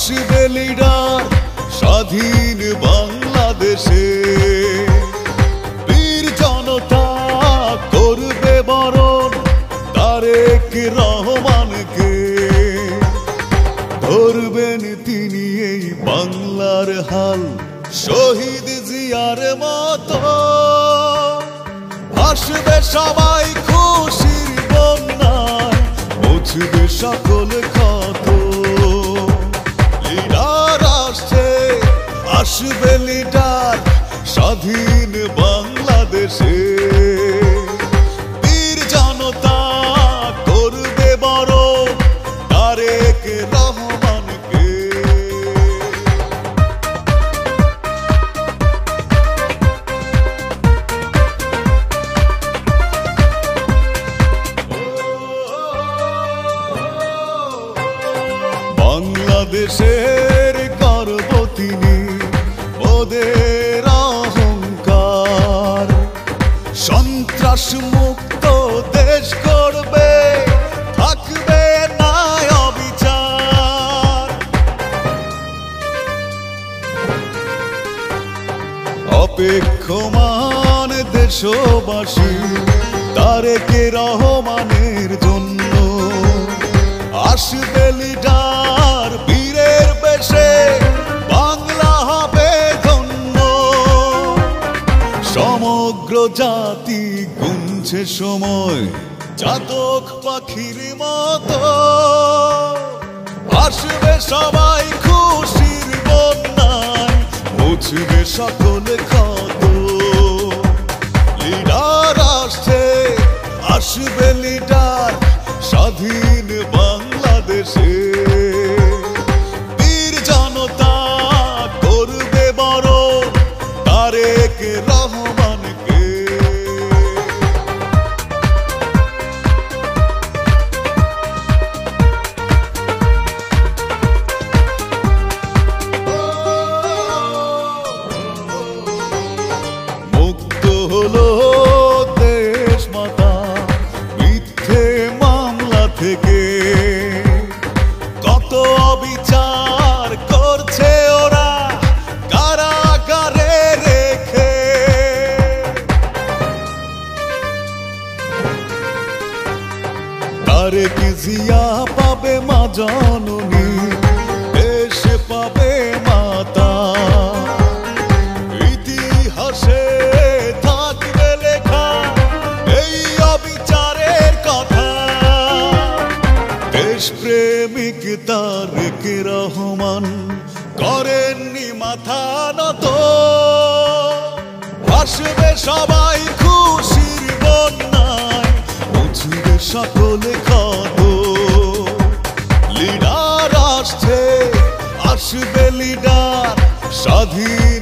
আসবে লিডার স্বাধীন বাংলাদেশে, বীর জনতা করবে বরণ তারেক রহমানকে। ধরবেন তিনি এই বাংলার হাল শহীদ জিয়ার মতো। আসবে সবাই খুশির বন্যায়, মুছবে সকল ক্ষত। লিডার আসছে, আসবে লিডার স্বাধীন বাংলাদেশে, বীর জনতা করবে বরণ তারেক রহমানকে। বাংলাদেশের গর্ব তিনি, ওদের অহংকার। সন্ত্রাস মুক্ত দেশ করবে, থাকবে না অবিচার। অপেক্ষমান দেশবাসী তারেক রহমানের জন্য। আসবে লিডার বীরের বেশে, বাংলা হবে ধন্য। সমগ্র জাতি গুনছে সময় চাতক পাখির মতো। আসবে সবাই খুশির বন্যায়, মুছবে সকল ক্ষত। লিডার আসছে, আসবে লিডার স্বাধীন বাংলাদেশে, বীর জনতা করবে বরণ তারেক রহমানকে। মুক্ত হলো দেশ মাতা মিথ্যে মামলা থেকে। কত অবিচার করছে ওরা কারাগারে রেখে। তারেক জিয়া পাবে মা জননী, দেশ পাবে মাতা। ইতিহাসে থাকবে লেখা এই অবিচারের কথা। দেশপ্রেমিক তারেক রহমান করেননি মাথা নত। আসবে সবাই খুশির বন্যায়, মুছবে সকল ক্ষত। লিডার আসছে, আসবে লিডার স্বাধীন